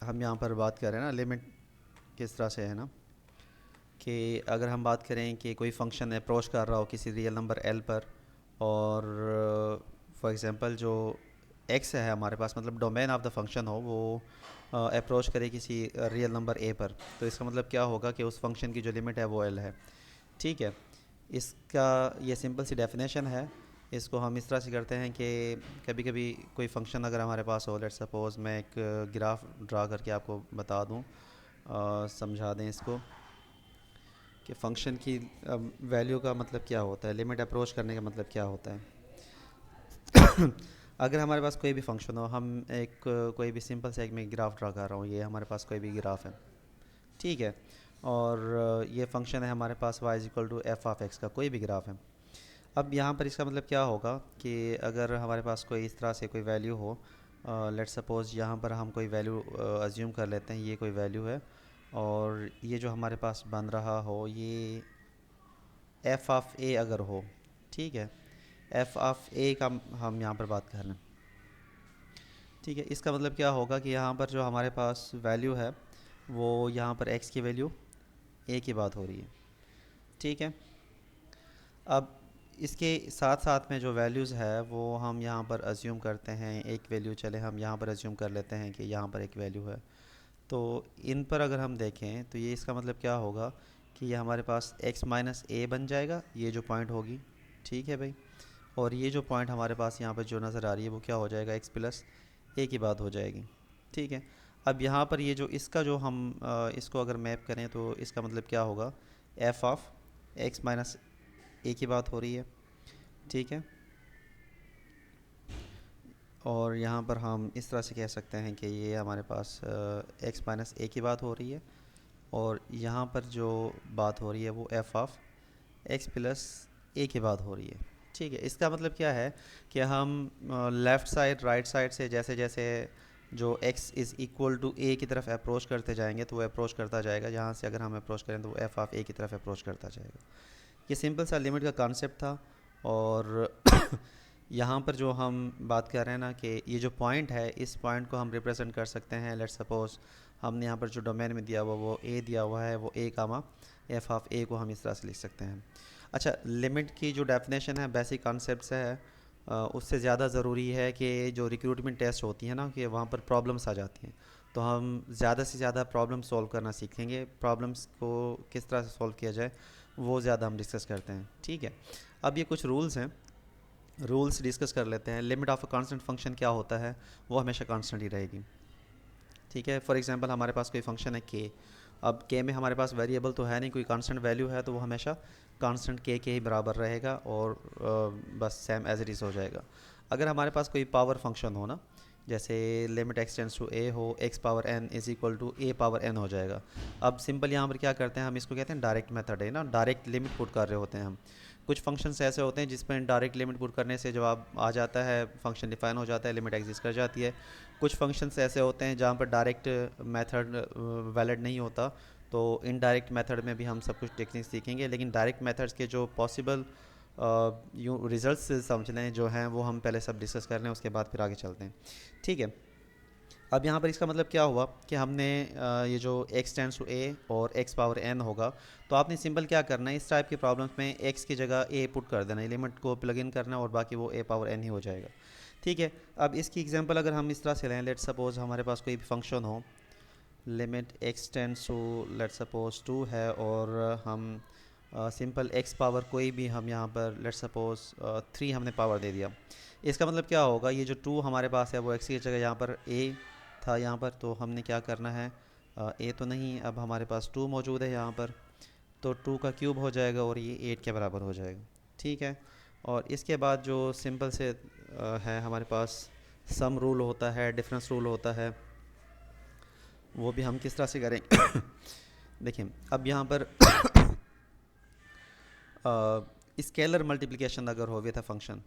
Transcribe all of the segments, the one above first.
हम यहाँ पर बात कर रहे हैं ना लिमिट किस तरह से है ना, कि अगर हम बात करें कि कोई फंक्शन अप्रोच कर रहा हो किसी रियल नंबर एल पर, और फॉर एग्जांपल जो एक्स है हमारे पास, मतलब डोमेन ऑफ द फंक्शन हो, वो अप्रोच करे किसी रियल नंबर ए पर, तो इसका मतलब क्या होगा कि उस फंक्शन की जो लिमिट है वो एल है। ठीक है। इसका ये सिंपल सी डेफिनेशन है। इसको हम इस तरह से करते हैं कि कभी कभी कोई फंक्शन अगर हमारे पास हो, लेट्स सपोज मैं एक ग्राफ ड्रा करके आपको बता दूं, समझा दें इसको कि फ़ंक्शन की वैल्यू का मतलब क्या होता है, लिमिट अप्रोच करने का मतलब क्या होता है। अगर हमारे पास कोई भी फंक्शन हो, हम एक कोई भी सिंपल से एक मैं ग्राफ ड्रा कर रहा हूँ, ये हमारे पास कोई भी ग्राफ है। ठीक है। और ये फंक्शन है हमारे पास y is equal to F of X का कोई भी ग्राफ है। अब यहाँ पर इसका मतलब क्या होगा कि अगर हमारे पास कोई इस तरह से कोई वैल्यू हो, लेट्स सपोज यहाँ पर हम कोई वैल्यू अज्यूम कर लेते हैं, ये कोई वैल्यू है, और ये जो हमारे पास बन रहा हो ये एफ़ ऑफ ए अगर हो। ठीक है। एफ़ ऑफ ए का हम यहाँ पर बात कर रहे हैं। ठीक है। इसका मतलब क्या होगा कि यहाँ पर जो हमारे पास वैल्यू है वो यहाँ पर एक्स की वैल्यू ए की बात हो रही है। ठीक है। अब इसके साथ साथ में जो वैल्यूज़ है वो हम यहाँ पर अज्यूम करते हैं एक वैल्यू, चले हम यहाँ पर अज्यूम कर लेते हैं कि यहाँ पर एक वैल्यू है। तो इन पर अगर हम देखें तो ये इसका मतलब क्या होगा कि ये हमारे पास x माइनस ए बन जाएगा, ये जो पॉइंट होगी। ठीक है भाई। और ये जो पॉइंट हमारे पास यहाँ पर जो नज़र आ रही है वो क्या हो जाएगा, x प्लस ए की बात हो जाएगी। ठीक है। अब यहाँ पर ये जो इसका जो हम इसको अगर मैप करें तो इसका मतलब क्या होगा, एफ़ ऑफ एक्स माइनस ए की बात हो रही है। ठीक है। और यहाँ पर हम इस तरह से कह सकते हैं कि ये हमारे पास एक्स माइनस ए की बात हो रही है, और यहाँ पर जो बात हो रही है वो एफ़ ऑफ एक्स प्लस ए की बात हो रही है। ठीक है। इसका मतलब क्या है कि हम लेफ़्ट साइड राइट साइड से जैसे जैसे जो x is equal to A की तरफ अप्रोच करते जाएंगे तो वो अप्रोच करता जाएगा, यहाँ से अगर हम अप्रोच करें तो वो एफ़ ऑफ ए की तरफ अप्रोच करता जाएगा। ये सिंपल सा लिमिट का कॉन्सेप्ट था। और यहाँ पर जो हम बात कर रहे हैं ना कि ये जो पॉइंट है, इस पॉइंट को हम रिप्रेजेंट कर सकते हैं। लेट्स सपोज हमने यहाँ पर जो डोमेन में दिया हुआ वो ए दिया हुआ है, वो ए कामा एफ ऑफ ए को हम इस तरह से लिख सकते हैं। अच्छा, लिमिट की जो डेफिनेशन है बेसिक कॉन्सेप्ट से है, उससे ज़्यादा ज़रूरी है कि जो रिक्रूटमेंट टेस्ट होती है ना, कि वहाँ पर प्रॉब्लम्स आ जाती हैं, तो हम ज़्यादा से ज़्यादा प्रॉब्लम सॉल्व करना सीखेंगे। प्रॉब्लम्स को किस तरह से सॉल्व किया जाए वो ज़्यादा हम डिस्कस करते हैं। ठीक है। अब ये कुछ रूल्स हैं, रूल्स डिस्कस कर लेते हैं। Limit of a constant function क्या होता है, वो हमेशा कांस्टेंट ही रहेगी। ठीक है। फॉर एग्जांपल हमारे पास कोई फंक्शन है के, अब के में हमारे पास वेरिएबल तो है नहीं, कोई कांस्टेंट वैल्यू है, तो वो हमेशा कांस्टेंट के ही बराबर रहेगा, और बस सेम एज इट इज़ हो जाएगा। अगर हमारे पास कोई पावर फंक्शन हो ना, जैसे limit X tends to A हो, X power N is equal to A power N हो जाएगा। अब सिंपल यहाँ पर क्या करते हैं, हम इसको कहते हैं डायरेक्ट मेथड है ना, डायरेक्ट लिमिट पुट कर रहे होते हैं हम। कुछ फंक्शंस ऐसे होते हैं जिसमें डायरेक्ट लिमिट पुट करने से जवाब आ जाता है, फंक्शन डिफाइन हो जाता है, लिमिट एग्जिस्ट कर जाती है। कुछ फंक्शंस ऐसे होते हैं जहाँ पर डायरेक्ट मेथड वैलिड नहीं होता, तो इनडायरेक्ट मेथड में भी हम सब कुछ टेक्निक सीखेंगे, लेकिन डायरेक्ट मेथड्स के जो पॉसिबल यूँ रिजल्ट्स समझ लें जो हैं वो हम पहले सब डिस्कस कर लें, उसके बाद फिर आगे चलते हैं। ठीक है। अब यहाँ पर इसका मतलब क्या हुआ कि हमने ये जो x टेंड्स टू a और x पावर n होगा, तो आपने सिंपल क्या करना है, इस टाइप की प्रॉब्लम्स में x की जगह a पुट कर देना है, लिमिट को प्लग इन करना है, और बाकी वो a पावर n ही हो जाएगा। ठीक है। अब इसकी एग्जांपल अगर हम इस तरह से लें, लेट्स सपोज हमारे पास कोई भी फंक्शन हो, limit x tends to let's suppose 2 है, और हम सिंपल x पावर कोई भी हम यहाँ पर लेट्स सपोज 3 हमने पावर दे दिया। इसका मतलब क्या होगा, ये जो 2 हमारे पास है वो x की जगह यहाँ पर a था यहाँ पर, तो हमने क्या करना है, a तो नहीं, अब हमारे पास 2 मौजूद है यहाँ पर, तो 2 का क्यूब हो जाएगा और ये 8 के बराबर हो जाएगा। ठीक है। और इसके बाद जो सिंपल से है हमारे पास सम रूल होता है, डिफरेंस रूल होता है, वो भी हम किस तरह से करें। देखिए अब यहाँ पर स्केलर मल्टीप्लिकेशन अगर हो with a function,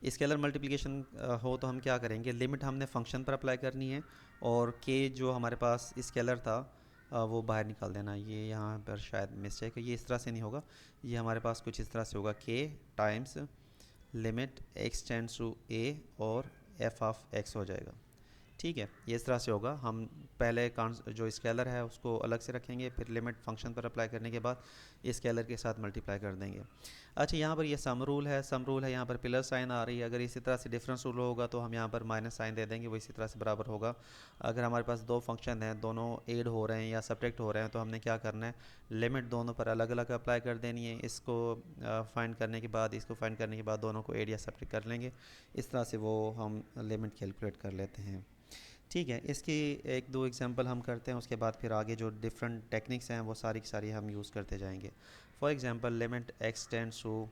scalar multiplication हो तो हम क्या करेंगे, लिमिट हमने फंक्शन पर अप्लाई करनी है, और के जो हमारे पास स्केलर था वो बाहर निकाल देना। ये यहाँ पर शायद मिस्टेक है, ये इस तरह से नहीं होगा, ये हमारे पास कुछ इस तरह से होगा, के times limit x tends to ए और एफ ऑफ एक्स हो जाएगा। ठीक है, ये इस तरह से होगा। हम पहले जो स्केलर है उसको अलग से रखेंगे, फिर लिमिट फंक्शन पर अप्लाई करने के बाद स्केलर के साथ मल्टीप्लाई कर देंगे। अच्छा, यहाँ पर ये सम रूल है, यहाँ पर प्लस साइन आ रही है। अगर इसी तरह से डिफरेंस रूल होगा तो हम यहाँ पर माइनस साइन दे देंगे, वो इसी तरह से बराबर होगा। अगर हमारे पास दो फंक्शन हैं, दोनों ऐड हो रहे हैं या सब्ट्रैक्ट हो रहे हैं, तो हमने क्या करना है, लिमिट दोनों पर अलग अलग अप्लाई कर देनी है। इसको फाइंड करने के बाद, इसको फाइंड करने के बाद दोनों को ऐड या सब्ट्रैक्ट कर लेंगे। इस तरह से वो हम लिमिट कैलकुलेट कर लेते हैं। ठीक है, इसकी एक दो एग्जांपल हम करते हैं, उसके बाद फिर आगे जो डिफरेंट टेक्निक्स हैं वो सारी की सारी हम यूज़ करते जाएंगे। For example limit x tends to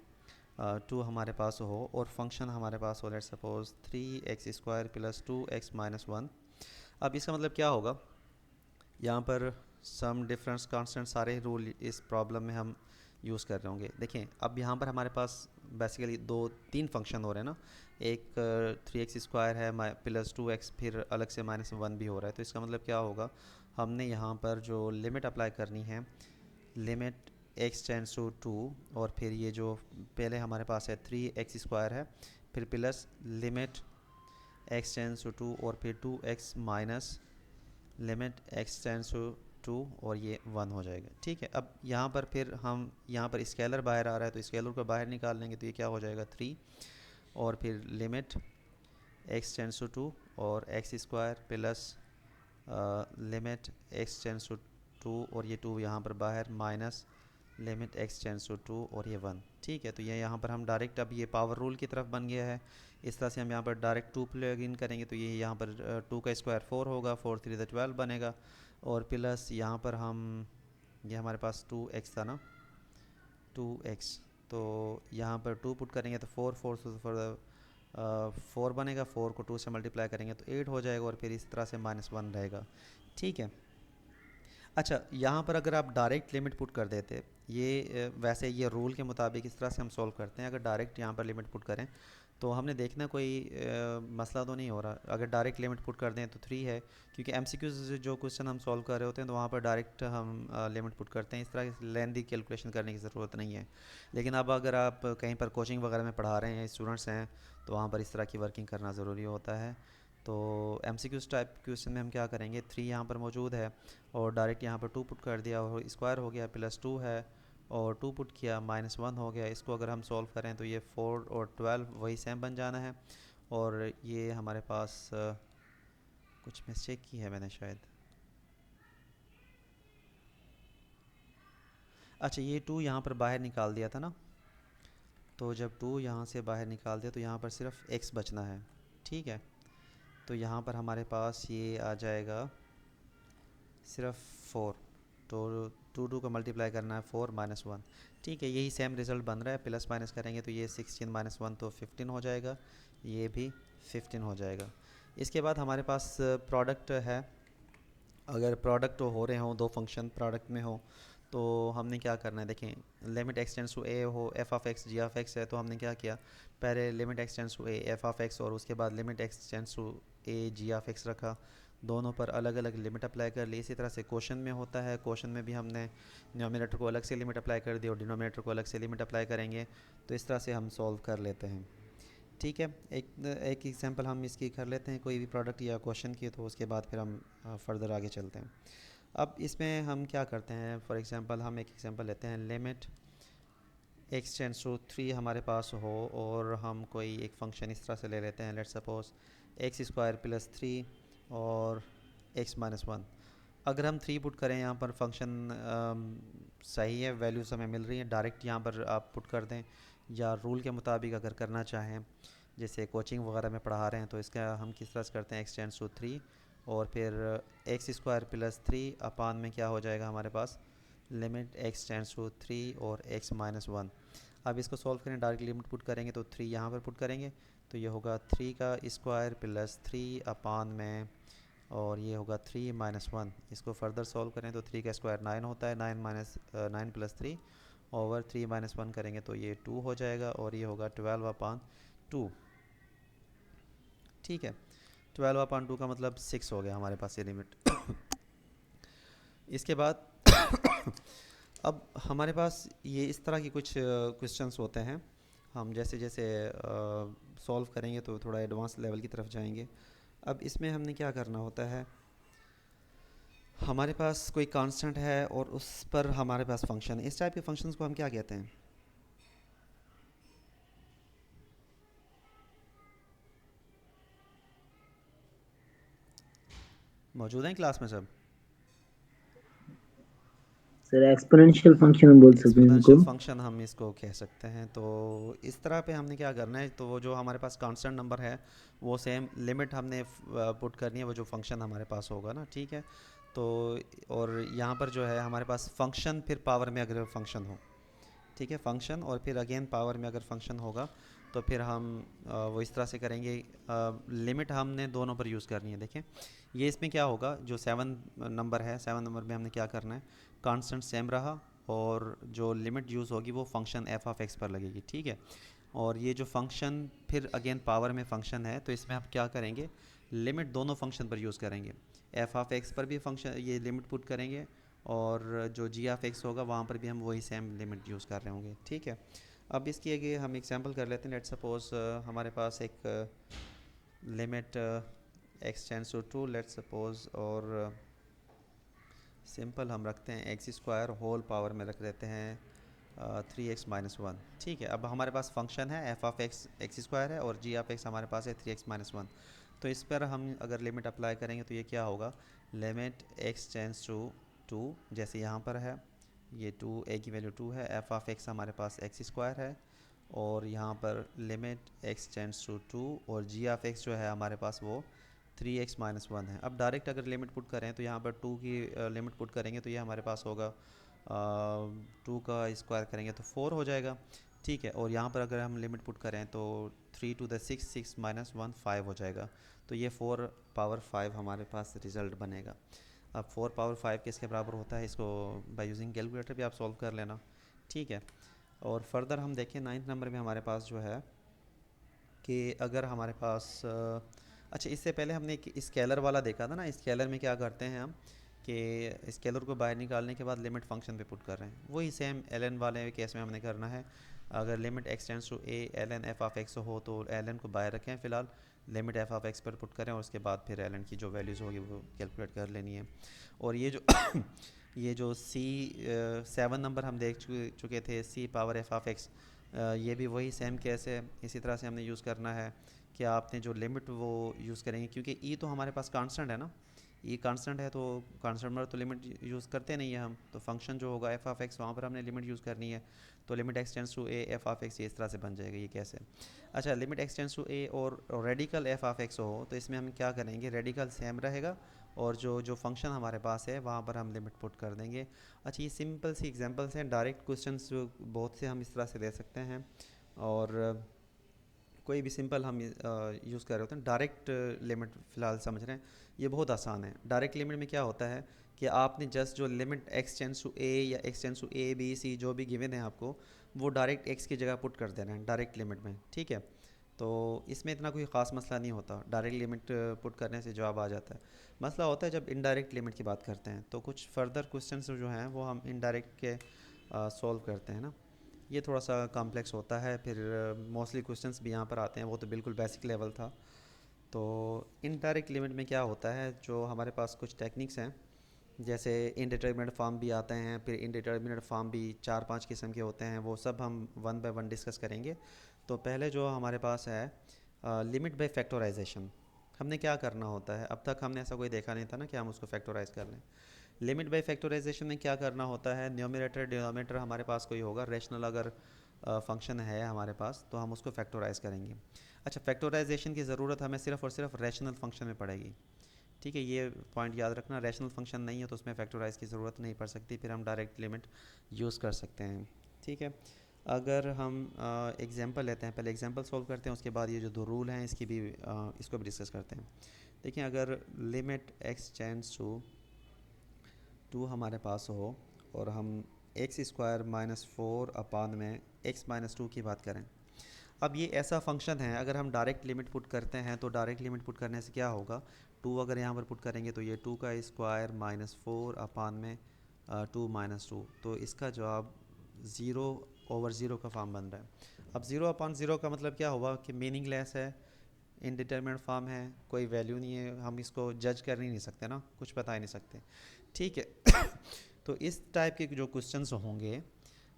two हमारे पास हो और फंक्शन हमारे पास हो, let's suppose 3x² plus 2x-1। अब इसका मतलब क्या होगा, यहाँ पर सम डिफरेंस कांस्टेंट सारे रूल इस प्रॉब्लम में हम यूज़ कर रहे होंगे। देखें, अब यहाँ पर हमारे पास बेसिकली दो तीन फंक्शन हो रहे हैं ना। एक 3x² है प्लस 2x, फिर अलग से -1 भी हो रहा है। तो इसका मतलब क्या होगा, हमने यहाँ पर जो लिमिट अप्लाई करनी है, लिमिट x टेंड्स टू 2, और फिर ये जो पहले हमारे पास है 3x² है, फिर plus limit x tends to 2 और फिर 2x minus limit x tends to 2 और ये 1 हो जाएगा। ठीक है, अब यहाँ पर फिर हम यहाँ पर स्केलर बाहर आ रहा है तो स्केलर को बाहर निकाल लेंगे, तो ये क्या हो जाएगा 3, और फिर लिमिट x टेंड्स टू 2 और x² plus limit x tends to 2 और ये 2 यहाँ पर बाहर minus limit x tends to 2 और ये 1। ठीक है, तो ये यहाँ पर हम डायरेक्ट, अब ये पावर रूल की तरफ बन गया है। इस तरह से हम यहाँ पर डायरेक्ट 2 प्लग इन करेंगे, तो ये यहाँ पर 2 का स्क्वायर 4 होगा, 4 3 12 बनेगा, और प्लस यहाँ पर हम, ये हमारे पास 2x था ना, 2x, तो यहाँ पर 2 पुट करेंगे तो 4 4 4 4 बनेगा, 4 को 2 से मल्टीप्लाई करेंगे तो 8 हो जाएगा, और फिर इस तरह से -1 रहेगा। ठीक है, अच्छा, यहाँ पर अगर आप डायरेक्ट लिमिट पुट कर देते, ये वैसे ये रूल के मुताबिक इस तरह से हम सॉल्व करते हैं। अगर डायरेक्ट यहाँ पर लिमिट पुट करें तो हमने देखना कोई मसला तो नहीं हो रहा। अगर डायरेक्ट लिमिट पुट कर दें तो 3 है, क्योंकि एमसीक्यूज से जो क्वेश्चन हम सॉल्व कर रहे होते हैं तो वहाँ पर डायरेक्ट हम लिमिट पुट करते हैं। इस तरह की लेंथी कैलकुलेशन करने की ज़रूरत नहीं है। लेकिन अब अगर आप कहीं पर कोचिंग वगैरह में पढ़ा रहे हैं, स्टूडेंट्स हैं, तो वहाँ पर इस तरह की वर्किंग करना ज़रूरी होता है। तो एमसीक्यूज टाइप क्वेश्चन में हम क्या करेंगे, 3 यहाँ पर मौजूद है और डायरेक्ट यहाँ पर 2 पुट कर दिया और स्क्वायर हो गया, प्लस 2 है और 2 पुट किया, -1 हो गया। इसको अगर हम सॉल्व करें तो ये 4 और 12 वही सेम बन जाना है। और ये हमारे पास कुछ मिस्टेक की है मैंने शायद। अच्छा, ये 2 यहाँ पर बाहर निकाल दिया था ना, तो जब 2 यहाँ से बाहर निकाल दिया तो यहाँ पर सिर्फ x बचना है। ठीक है, तो यहाँ पर हमारे पास ये आ जाएगा सिर्फ 4, तो 2 का मल्टीप्लाई करना है 4 -1। ठीक है, यही सेम रिज़ल्ट बन रहा है। प्लस माइनस करेंगे तो ये 16 -1 तो 15 हो जाएगा, ये भी 15 हो जाएगा। इसके बाद हमारे पास प्रोडक्ट है। अगर प्रोडक्ट हो रहे हों, दो फंक्शन प्रोडक्ट में हो, तो हमने क्या करना है, देखें, limit x tends to A हो, F of X G of X है, तो हमने क्या किया, पहले limit x tends to A F of X और उसके बाद limit x tends to A G of X रखा। दोनों पर अलग अलग लिमिट अप्लाई कर ली। इसी तरह से क्वेश्चन में होता है, क्वेश्चन में भी हमने न्यूमरेटर को अलग से लिमिट अप्लाई कर दी और डिनोमिनेटर को अलग से लिमिट अप्लाई करेंगे। तो इस तरह से हम सॉल्व कर लेते हैं। ठीक है, एक एग्जांपल हम इसकी कर लेते हैं, कोई भी प्रोडक्ट या क्वेश्चन की, तो उसके बाद फिर हम फर्दर आगे चलते हैं। अब इसमें हम क्या करते हैं, फॉर एग्जांपल हम एक एग्जांपल लेते हैं, लिमिट एक्स टेंड्स टू 3 हमारे पास हो और हम कोई एक फंक्शन इस तरह से ले लेते हैं, लेट्स सपोज x² प्लस 3 और x-1। अगर हम 3 पुट करें यहाँ पर, फंक्शन सही है, वैल्यूज़ हमें मिल रही हैं, डायरेक्ट यहाँ पर आप पुट कर दें, या रूल के मुताबिक अगर करना चाहें, जैसे कोचिंग वगैरह में पढ़ा रहे हैं, तो इसका हम किस तरह से करते हैं, x टेंड्स टू 3 और फिर x² प्लस 3 अपान में क्या हो जाएगा हमारे पास, लिमिट x टेंड्स टू 3 और x-1। अब इसको सॉल्व करें, डायरेक्ट लिमिट पुट करेंगे तो 3 यहाँ पर पुट करेंगे, तो ये होगा 3 का स्क्वायर प्लस 3 अपान में, और ये होगा 3 -1। इसको फर्दर सॉल्व करें तो 3 का स्क्वायर 9 होता है, 9 प्लस 3 ओवर 3 -1 करेंगे तो ये 2 हो जाएगा, और ये होगा 12/2। ठीक है, 12/2 का मतलब 6 हो गया हमारे पास ये लिमिट। इसके बाद अब हमारे पास ये इस तरह की कुछ क्वेश्चंस होते हैं। हम जैसे जैसे सॉल्व करेंगे तो थोड़ा एडवांस लेवल की तरफ जाएंगे। अब इसमें हमने क्या करना होता है, हमारे पास कोई कांस्टेंट है और उस पर हमारे पास फंक्शन है। इस टाइप के फंक्शंस को हम क्या कहते हैं? मौजूद हैं क्लास में सब? सर एक्सपोनेंशियल फंक्शन हम बोल सकते हैं इनको। एक्सपोनेंशियल फंक्शन हम इसको कह सकते हैं। तो इस तरह पे हमने क्या करना है, तो वो जो हमारे पास कांस्टेंट नंबर है वो सेम लिमिट हमने पुट करनी है, वो जो फंक्शन हमारे पास होगा ना, ठीक है। तो और यहाँ पर जो है हमारे पास फंक्शन फिर पावर में अगर फंक्शन हो, ठीक है, फंक्शन और फिर अगेन पावर में अगर फंक्शन होगा तो फिर हम वो इस तरह से करेंगे। लिमिट हमने दोनों पर यूज़ करनी है। देखें ये इसमें क्या होगा, जो 7 नंबर है, 7 नंबर में हमने क्या करना है, कांस्टेंट सेम रहा और जो लिमिट यूज़ होगी वो फंक्शन एफ ऑफ एक्स पर लगेगी, ठीक है। और ये जो फंक्शन फिर अगेन पावर में फंक्शन है, तो इसमें हम क्या करेंगे, लिमिट दोनों फंक्शन पर यूज़ करेंगे। एफ ऑफ एक्स पर भी फंक्शन ये लिमिट पुट करेंगे और जो जी ऑफ एक्स होगा वहाँ पर भी हम वही सेम लिमिट यूज़ कर रहे होंगे, ठीक है। अब इसकी आगे हम एग्जांपल कर लेते हैं। लेट सपोज हमारे पास एक limit X tends to two, let suppose, और सिंपल हम रखते हैं एक्स स्क्वायर होल पावर में रख देते हैं 3x-1, ठीक है। अब हमारे पास फंक्शन है F of x x square है और जी ऑफ एक्स हमारे पास है 3x-1। तो इस पर हम अगर लिमिट अप्लाई करेंगे तो ये क्या होगा, limit X tends to two, जैसे यहाँ पर है ये टू, ए की वैल्यू टू है, एफ ऑफ एक्स हमारे पास एक्स स्क्वायर है और यहाँ पर limit X tends to two और जी ऑफ एक्स जो है हमारे पास वो 3x-1 है। अब डायरेक्ट अगर लिमिट पुट करें तो यहाँ पर टू की लिमिट पुट करेंगे तो ये हमारे पास होगा 2 का स्क्वायर करेंगे तो 4 हो जाएगा, ठीक है। और यहाँ पर अगर हम लिमिट पुट करें तो 3 to the 6, 6-1 5 हो जाएगा। तो ये 4 पावर 5 हमारे पास रिज़ल्ट बनेगा। अब 4 पावर 5 किसके बराबर होता है, इसको बाय यूजिंग कैलकुलेटर भी आप सॉल्व कर लेना, ठीक है। और फर्दर हम देखें 9th नंबर में हमारे पास जो है कि अगर हमारे पास अच्छा, इससे पहले हमने एक स्केलर वाला देखा था ना। स्केलर में क्या करते हैं हम कि स्केलर को बाहर निकालने के बाद लिमिट फंक्शन पे पुट कर रहे हैं, वही सेम एल एन वाले केस में हमने करना है। अगर limit X tends to A L N F of X हो तो एल एन को बाहर रखें फ़िलहाल, लिमिट एफ ऑफ एक्स पर पुट करें और उसके बाद फिर एल एन की जो वैल्यूज़ होगी वो कैलकुलेट कर लेनी है। और ये जो ये जो सी 7 नंबर हम देख चुके थे, सी पावर एफ ऑफ एक्स, ये भी वही सेम केस है। इसी तरह से हमने यूज़ करना है कि आपने जो लिमिट वो यूज़ करेंगे, क्योंकि ई तो हमारे पास कांस्टेंट है ना, ई कांस्टेंट है तो कांस्टेंट पर तो लिमिट यूज़ करते नहीं है हम। तो फंक्शन जो होगा एफ ऑफ एक्स वहाँ पर हमने लिमिट यूज़ करनी है। तो limit X tends to A F of X ये इस तरह से बन जाएगा। ये कैसे, अच्छा, लिमिट एक्स टेंस टू ए और रेडिकल एफ ऑफ एक्स हो तो इसमें हम क्या करेंगे, रेडिकल सेम रहेगा और जो जो फंक्शन हमारे पास है वहाँ पर हम लिमिट पुट कर देंगे। अच्छा, ये सिंपल सी एग्जांपल्स हैं। डायरेक्ट क्वेश्चंस जो बहुत से हम इस तरह से दे सकते हैं और कोई भी सिंपल हम यूज़ कर रहे होते हैं। डायरेक्ट लिमिट फ़िलहाल समझ रहे हैं, ये बहुत आसान है। डायरेक्ट लिमिट में क्या होता है कि आपने जस्ट जो limit X tends to A या X tends to A B C जो भी गिवन है आपको, वो डायरेक्ट एक्स की जगह पुट कर देना है डायरेक्ट लिमिट में, ठीक है। तो इसमें इतना कोई ख़ास मसला नहीं होता, डायरेक्ट लिमिट पुट करने से जवाब आ जाता है। मसला होता है जब इनडायरेक्ट लिमिट की बात करते हैं, तो कुछ फर्दर क्वेश्चंस जो हैं वो हम इनडायरेक्ट के सॉल्व करते हैं ना, ये थोड़ा सा कॉम्प्लेक्स होता है। फिर मोस्टली क्वेश्चंस भी यहाँ पर आते हैं, वो तो बिल्कुल बेसिक लेवल था। तो इनडायरेक्ट लिमिट में क्या होता है, जो हमारे पास कुछ टेक्निक्स हैं, जैसे इनडिटर्मिनेट फॉर्म भी आते हैं, फिर इनडिटर्मिनेट फॉर्म भी 4-5 किस्म के होते हैं, वो सब हम वन बाय वन डिस्कस करेंगे। तो पहले जो हमारे पास है लिमिट बाय फैक्टराइजेशन, हमने क्या करना होता है, अब तक हमने ऐसा कोई देखा नहीं था ना कि हम उसको फैक्टराइज कर लें। लिमिट बाय फैक्टराइजेशन में क्या करना होता है, न्यूमरेटर डिनोमिनेटर हमारे पास कोई होगा रेशनल, अगर फंक्शन है हमारे पास तो हम उसको फैक्टराइज करेंगे। अच्छा, फैक्टराइजेशन की ज़रूरत हमें सिर्फ और सिर्फ रैशनल फंक्शन में पड़ेगी, ठीक है। ये पॉइंट याद रखना, रैशनल फंक्शन नहीं है तो उसमें फैक्टराइज की ज़रूरत नहीं पड़ सकती, फिर हम डायरेक्ट लिमिट यूज़ कर सकते हैं, ठीक है। अगर हम एग्जांपल लेते हैं, पहले एग्जांपल सॉल्व करते हैं, उसके बाद ये जो दो रूल हैं इसकी भी इसको भी डिस्कस करते हैं। देखिए, अगर limit x tends to two हमारे पास हो और हम एक्स स्क्वायर माइनस 4 में एक्स माइनस 2 की बात करें। अब ये ऐसा फंक्शन है, अगर हम डायरेक्ट लिमिट पुट करते हैं तो डायरेक्ट लिमिट पुट करने से क्या होगा, टू अगर यहाँ पर पुट करेंगे तो ये 2 का स्क्वायर माइनस 4 में 2-2, तो इसका जवाब 0/0 का फॉर्म बन रहा है। अब 0/0 का मतलब क्या होगा कि मीनिंगलेस है, इनडिटरमिनेट फॉर्म है, कोई वैल्यू नहीं है, हम इसको जज कर ही नहीं सकते ना, कुछ बता ही नहीं सकते, ठीक है। तो इस टाइप के जो क्वेश्चंस होंगे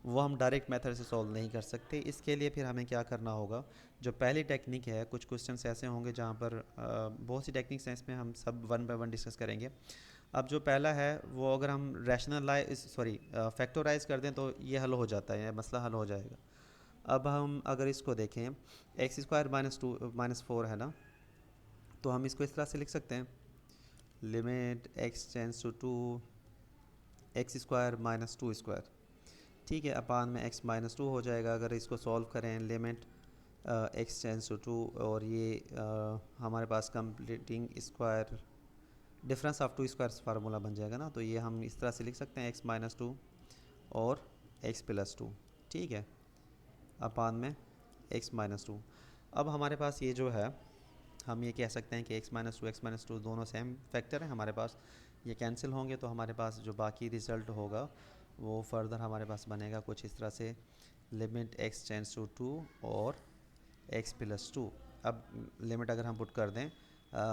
वो हम डायरेक्ट मेथड से सॉल्व नहीं कर सकते। इसके लिए फिर हमें क्या करना होगा, जो पहली टेक्निक है, कुछ क्वेश्चंस ऐसे होंगे जहाँ पर बहुत सी टेक्निक्स हैं, इसमें हम सब वन बाय वन डिस्कस करेंगे। अब जो पहला है वो अगर हम रैशनलाइज सॉरी फैक्टराइज कर दें तो ये हल हो जाता है, मसला हल हो जाएगा। अब हम अगर इसको देखें, एक्स स्क्वायर -4 है ना, तो हम इसको इस तरह से लिख सकते हैं, limit X tends to 2 X square -2 square, ठीक है, अपान में x -2 हो जाएगा। अगर इसको सॉल्व करें, लिमिट एक्स टेंस टू 2, और ये हमारे पास completing square difference of two square formula बन जाएगा ना, तो ये हम इस तरह से लिख सकते हैं, x-2 और x+2, ठीक है, अपान में x-2। अब हमारे पास ये जो है, हम ये कह सकते हैं कि x-2 दोनों सेम फैक्टर हैं हमारे पास, ये कैंसिल होंगे, तो हमारे पास जो बाकी रिज़ल्ट होगा वो फर्दर हमारे पास बनेगा कुछ इस तरह से, लिमिट x टेंस टू 2 और x+2। अब लिमिट अगर हम पुट कर दें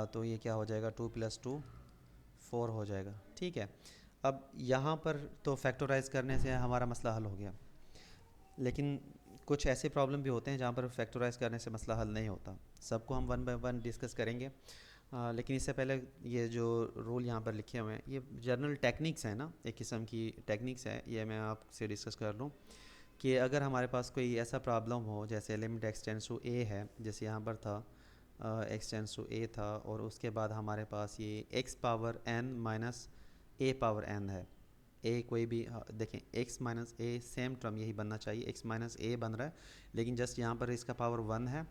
तो ये क्या हो जाएगा, 2 + 2 4 हो जाएगा, ठीक है। अब यहाँ पर तो फैक्टराइज करने से हमारा मसला हल हो गया, लेकिन कुछ ऐसे प्रॉब्लम भी होते हैं जहाँ पर फैक्टराइज करने से मसला हल नहीं होता। सबको हम वन बाय वन डिस्कस करेंगे, लेकिन इससे पहले ये जो रूल यहाँ पर लिखे हुए हैं ये जनरल टेक्निक्स हैं ना, एक किस्म की टेक्निक्स है, ये मैं आपसे डिस्कस कर लूँ कि अगर हमारे पास कोई ऐसा प्रॉब्लम हो, जैसे लिमिट एक्स टेंस टू ए है, जैसे यहाँ पर था एक्स टेंस टू ए था, और उसके बाद हमारे पास ये एक्स पावर एन माइनस ए पावर एन है, ए कोई भी देखें, एक्स माइनस ए सेम टर्म यही बनना चाहिए, एक्स माइनस ए बन रहा है, लेकिन जस्ट यहाँ पर इसका पावर 1 है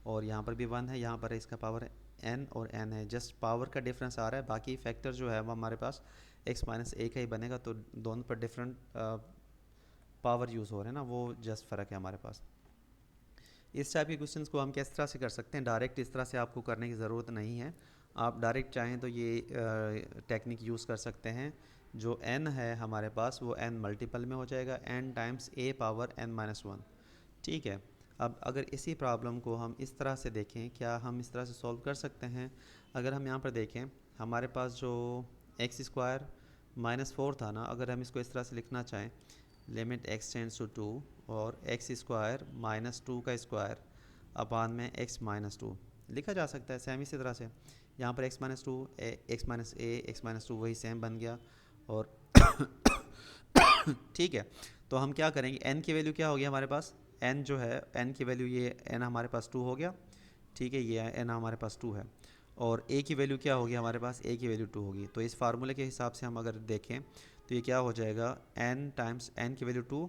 और यहाँ पर भी 1 है, यहाँ पर इसका पावर एन और एन है, जस्ट पावर का डिफरेंस आ रहा है, बाकी फैक्टर जो है वो हमारे पास एक्स माइनस ए का ही बनेगा, तो दोनों पर डिफरेंट पावर यूज़ हो रहे हैं ना, वो जस्ट फ़र्क है हमारे पास। इस टाइप के क्वेश्चंस को हम किस तरह से कर सकते हैं, डायरेक्ट इस तरह से आपको करने की ज़रूरत नहीं है, आप डायरेक्ट चाहें तो ये टेक्निक यूज़ कर सकते हैं। जो n है हमारे पास वो n मल्टीपल में हो जाएगा, n times a power n-1, ठीक है। अब अगर इसी प्रॉब्लम को हम इस तरह से देखें, क्या हम इस तरह से सॉल्व कर सकते हैं? अगर हम यहाँ पर देखें, हमारे पास जो x² -4 था ना, अगर हम इसको इस तरह से लिखना चाहें, लिमिट x टेंस टू 2 और x² -2 का स्क्वायर अपान में x-2 लिखा जा सकता है सेम इसी तरह से। यहाँ पर x-2 x-2 वही सेम बन गया, और ठीक है। तो हम क्या करेंगे, n की वैल्यू क्या होगी हमारे पास, n जो है n की वैल्यू, ये n हमारे पास 2 हो गया, ठीक है, ये n हमारे पास 2 है, और a की वैल्यू क्या होगी हमारे पास, a की वैल्यू 2 होगी। तो इस फार्मूले के हिसाब से हम अगर देखें तो ये क्या हो जाएगा, n टाइम्स n की वैल्यू 2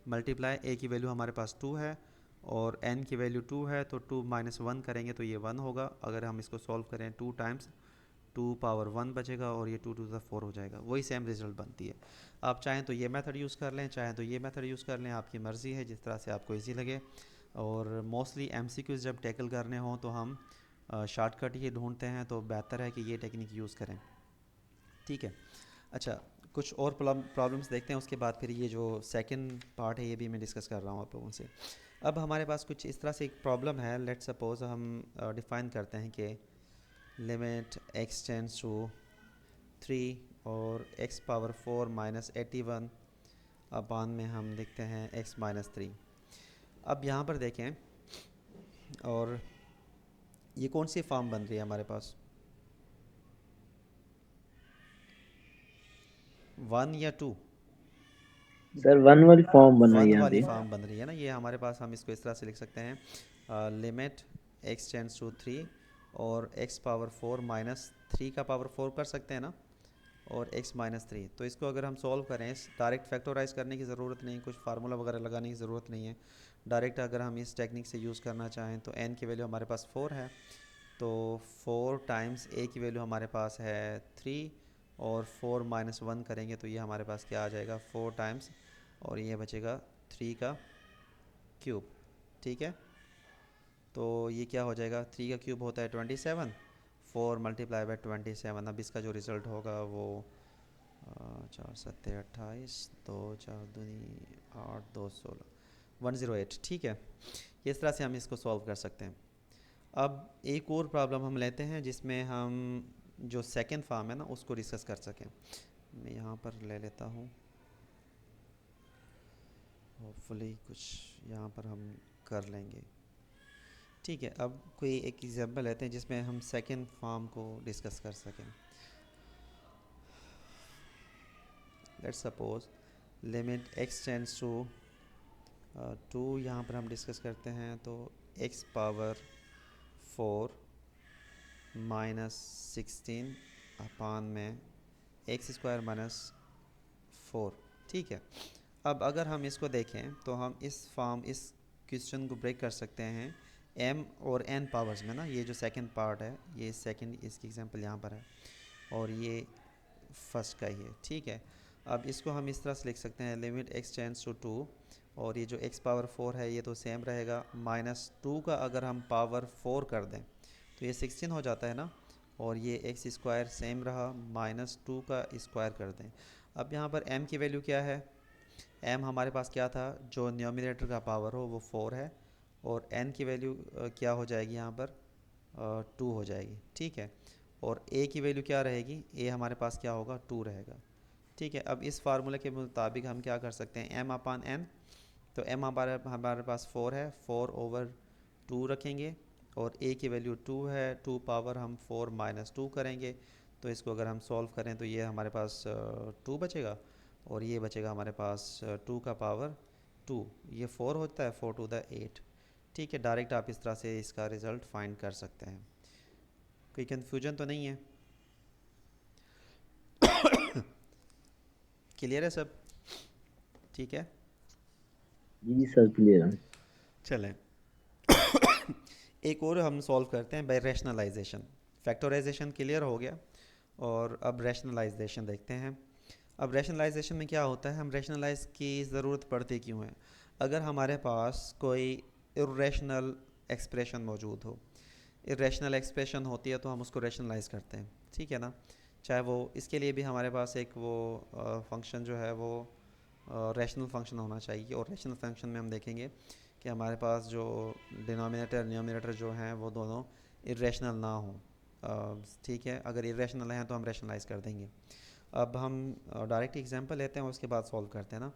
मल्टीप्लाई a की वैल्यू हमारे पास 2 है और n की वैल्यू 2 है, तो 2 - 1 करेंगे तो ये 1 होगा। अगर हम इसको सॉल्व करें, 2 टाइम्स 2 पावर 1 बचेगा और ये 2 टू द 4 हो जाएगा, वही सेम रिजल्ट बनती है। आप चाहें तो ये मेथड यूज़ कर लें, चाहें तो ये मेथड यूज़ कर लें, आपकी मर्ज़ी है, जिस तरह से आपको इजी लगे। और मोस्टली एमसीक्यूज़ जब टैकल करने हों तो हम शॉर्टकट ही ढूंढते हैं, तो बेहतर है कि ये टेक्निक यूज़ करें, ठीक है। अच्छा, कुछ और प्रॉब्लम्स देखते हैं, उसके बाद फिर ये जो सेकंड पार्ट है ये भी मैं डिस्कस कर रहा हूँ आप लोगों से। अब हमारे पास कुछ इस तरह से एक प्रॉब्लम है, लेट्स सपोज हम डिफ़ाइन करते हैं कि लिमिट x टेंस टू 3 और x पावर 4 -81 अपान में हम लिखते हैं x-3। अब यहाँ पर देखें, और ये कौन सी फॉर्म बन रही है हमारे पास, 1 या 2? सर 1 वाली फॉर्म बन रही है 1 यहाँ वाली पे। फॉर्म बन रही है ना, ये हमारे पास, हम इसको इस तरह से लिख सकते हैं, लिमिट x टेंस टू 3 और x पावर 4 -3 का पावर 4 कर सकते हैं ना, और x-3। तो इसको अगर हम सॉल्व करें, डायरेक्ट फैक्टराइज करने की ज़रूरत नहीं, कुछ फार्मूला वगैरह लगाने की ज़रूरत नहीं है, डायरेक्ट अगर हम इस टेक्निक से यूज़ करना चाहें तो n की वैल्यू हमारे पास 4 है, तो 4 टाइम्स a की वैल्यू हमारे पास है 3, और 4 -1 करेंगे तो ये हमारे पास क्या आ जाएगा, 4 टाइम्स, और ये बचेगा 3 का क्यूब, ठीक है। तो ये क्या हो जाएगा, 3 का क्यूब होता है 27, 4 मल्टीप्लाई बाय 27। अब इसका जो रिज़ल्ट होगा वो 4 7 28, 2 4 दूनी 8 2 16, 108, ठीक है। इस तरह से हम इसको सॉल्व कर सकते हैं। अब एक और प्रॉब्लम हम लेते हैं जिसमें हम जो सेकंड फॉर्म है ना उसको डिस्कस कर सकें। मैं यहाँ पर ले लेता हूँ, होपफुली कुछ यहाँ पर हम कर लेंगे। ठीक है, अब कोई एक एग्जांपल लेते हैं जिसमें हम सेकंड फॉर्म को डिस्कस कर सकें। Let's suppose limit x tends to 2, यहाँ पर हम डिस्कस करते हैं तो x पावर 4 माइनस 16 अपान में एक्स स्क्वायर माइनस 4। ठीक है, अब अगर हम इसको देखें तो हम इस क्वेश्चन को ब्रेक कर सकते हैं m और n पावर्स में ना। ये जो सेकंड पार्ट है, ये सेकंड, इसकी एग्जांपल यहाँ पर है, और ये फर्स्ट का ही है। ठीक है, अब इसको हम इस तरह से लिख सकते हैं लिमिट x टेंड्स टू 2, और ये जो x पावर 4 है ये तो सेम रहेगा, माइनस 2 का अगर हम पावर 4 कर दें तो ये 16 हो जाता है ना, और ये एक्स स्क्वायर सेम रहा, माइनस 2 का स्क्वायर कर दें। अब यहाँ पर m की वैल्यू क्या है, m हमारे पास क्या था, जो न्यूमरेटर का पावर हो वो 4 है, और n की वैल्यू क्या हो जाएगी यहाँ पर 2 हो जाएगी। ठीक है, और a की वैल्यू क्या रहेगी, a हमारे पास क्या होगा 2 रहेगा। ठीक है, अब इस फार्मूले के मुताबिक हम क्या कर सकते हैं, m अपान n, तो m हमारे पास 4 है, 4 ओवर 2 रखेंगे, और a की वैल्यू 2 है, 2 पावर हम 4 माइनस 2 करेंगे, तो इसको अगर हम सॉल्व करें तो ये हमारे पास 2 बचेगा, और ये बचेगा हमारे पास 2 का पावर 2, ये 4 होता है, 4 टू द 8। ठीक है, डायरेक्ट आप इस तरह से इसका रिज़ल्ट फाइंड कर सकते हैं। कोई कन्फ्यूजन तो नहीं है? क्लियर है सब? ठीक है, जी सर क्लियर है। चलें एक और हम सॉल्व करते हैं बाय रैशनलाइजेशन। फैक्टराइजेशन क्लियर हो गया, और अब रैशनलाइजेशन देखते हैं। अब रैशनलाइजेशन में क्या होता है, हम रैशनलाइज की ज़रूरत पड़ती क्यों है, अगर हमारे पास कोई इरेशनल एक्सप्रेशन मौजूद हो, इरेशनल एक्सप्रेशन होती है तो हम उसको रैशनलाइज करते हैं। ठीक है ना, चाहे वो, इसके लिए भी हमारे पास एक वो फंक्शन जो है वो रैशनल फंक्शन होना चाहिए, और रैशनल फंक्शन में हम देखेंगे कि हमारे पास जो डिनोमिनेटर न्यूमरेटर जो हैं वो दोनों इरेशनल ना हो। ठीक है, अगर इरेशनल हैं तो हम रैशनलाइज कर देंगे। अब हम डायरेक्ट एग्जांपल लेते हैं और उसके बाद सॉल्व करते हैं ना।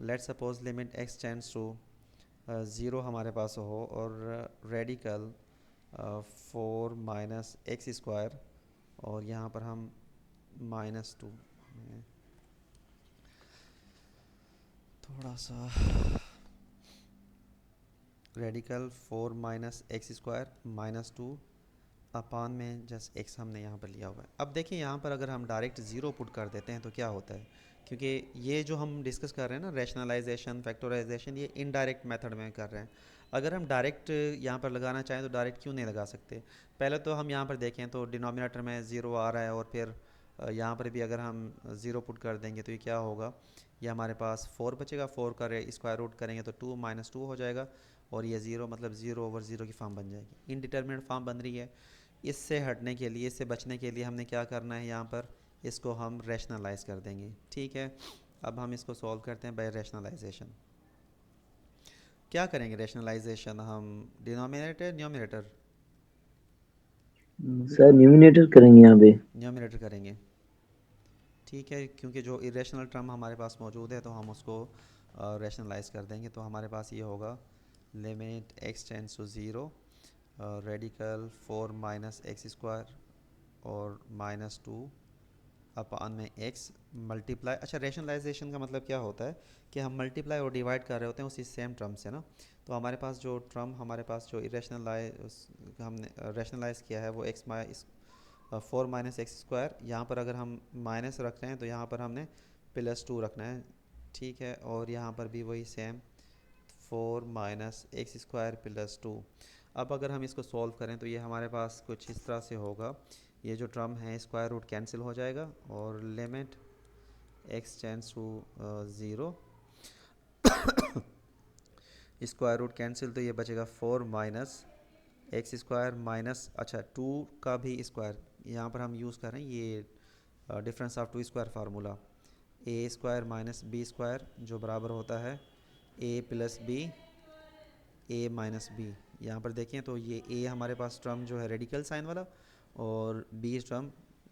Let's suppose limit x tends to 0 हमारे पास हो, और रेडिकल 4 माइनस एक्स स्क्वायर, और यहाँ पर हम माइनस 2, थोड़ा सा radical 4 minus X square minus 2 अपान में जस्ट एक्स हमने यहाँ पर लिया हुआ है। अब देखिए यहाँ पर अगर हम डायरेक्ट ज़ीरो पुट कर देते हैं तो क्या होता है, क्योंकि ये जो हम डिस्कस कर रहे हैं ना रैशनलाइजेशन फैक्टराइजेशन, ये इनडायरेक्ट मेथड में कर रहे हैं। अगर हम डायरेक्ट यहाँ पर लगाना चाहें तो डायरेक्ट क्यों नहीं लगा सकते। पहले तो हम यहाँ पर देखें तो डिनोमिनेटर में ज़ीरो आ रहा है, और फिर यहाँ पर भी अगर हम ज़ीरो पुट कर देंगे तो ये क्या होगा, ये हमारे पास 4 बचेगा, 4 का स्क्वायर रूट करेंगे तो 2 माइनस 2 हो जाएगा, और ये ज़ीरो मतलब ज़ीरो ओवर ज़ीरो की फॉर्म बन जाएगी, इनडिटर्मिनेट फॉर्म बन रही है। इससे हटने के लिए, इससे बचने के लिए हमने क्या करना है, यहाँ पर इसको हम रैशनलाइज कर देंगे। ठीक है, अब हम इसको सॉल्व करते हैं बाय रैशनलाइजेशन। क्या करेंगे रैशनलाइजेशन, हम डिनोमिनेटर न्यूमरेटर, सर न्यूमिनेटर करेंगे यहाँ पे। न्यूमरेटर करेंगे। ठीक है, क्योंकि जो इरेशनल टर्म हमारे पास मौजूद है तो हम उसको रैशनलाइज कर देंगे, तो हमारे पास ये होगा limit x tends to 0 radical 4 minus X square और माइनस 2 अपान में x मल्टीप्लाई। अच्छा, रैशनलाइजेशन का मतलब क्या होता है कि हम मल्टीप्लाई और डिवाइड कर रहे होते हैं उसी सेम टर्म से ना। तो हमारे पास जो टर्म, हमारे पास जो इरेशनलाइज हमने रैशनलाइज किया है वो x 4 माइनस एक्स स्क्वायर, यहाँ पर अगर हम माइनस रख रहे हैं तो यहाँ पर हमने प्लस 2 रखना है। ठीक है, और यहाँ पर भी वही same 4 minus X square plus 2। अब अगर हम इसको सॉल्व करें तो ये हमारे पास कुछ इस तरह से होगा, ये जो टर्म है स्क्वायर रूट कैंसिल हो जाएगा, और limit x tends to 0 square root cancel, तो ये बचेगा 4 माइनस एक्स स्क्वायर माइनस, अच्छा 2 का भी स्क्वायर, यहाँ पर हम यूज़ कर रहे हैं ये difference of two square formula, A square minus B square जो बराबर होता है A plus B, A minus B, यहाँ पर देखें तो ये ए हमारे पास टर्म जो है रेडिकल साइन वाला, और बी टर्म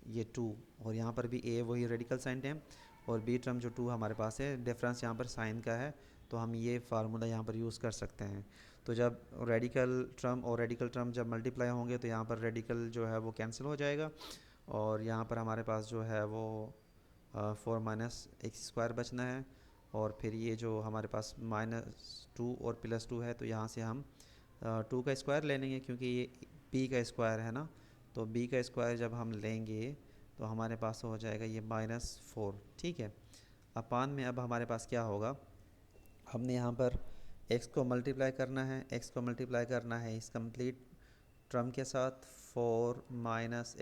ये टू, और यहाँ पर भी ए वही रेडिकल साइन टर्म और बी टर्म जो टू हमारे पास है, डिफरेंस यहाँ पर साइन का है। तो हम ये फार्मूला यहाँ पर यूज़ कर सकते हैं। तो जब रेडिकल टर्म और रेडिकल टर्म जब मल्टीप्लाई होंगे तो यहाँ पर रेडिकल जो है वो कैंसिल हो जाएगा, और यहाँ पर हमारे पास जो है वो 4 - x² बचना है। और फिर ये जो हमारे पास -2 और +2 है, तो यहाँ से हम 2 का स्क्वायर ले लेंगे, क्योंकि ये b का स्क्वायर है ना। तो b का स्क्वायर जब हम लेंगे तो हमारे पास हो जाएगा ये -4, ठीक है। अपान में अब हमारे पास क्या होगा, हमने यहाँ पर x को मल्टीप्लाई करना है, x को मल्टीप्लाई करना है इस कंप्लीट टर्म के साथ, 4 -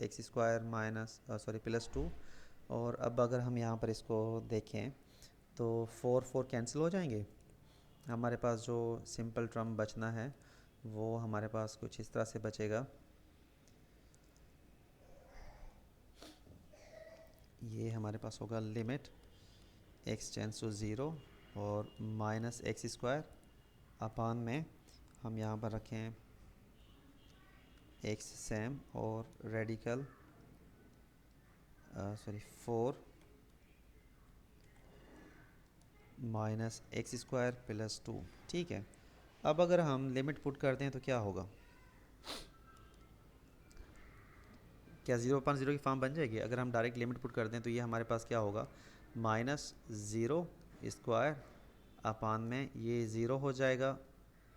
x² माइनस सॉरी +2। और अब अगर हम यहाँ पर इसको देखें तो 4 कैंसिल हो जाएंगे। हमारे पास जो सिंपल टर्म बचना है वो हमारे पास कुछ इस तरह से बचेगा। ये हमारे पास होगा लिमिट x टेंस टू 0 और -x² अपान में हम यहाँ पर रखें x सेम और रेडिकल 4 -x² +2, ठीक है। अब अगर हम लिमिट पुट करते हैं तो क्या होगा, क्या 0/0 की फॉर्म बन जाएगी। अगर हम डायरेक्ट लिमिट पुट करते हैं तो ये हमारे पास क्या होगा, -0² अपान में ये ज़ीरो हो जाएगा।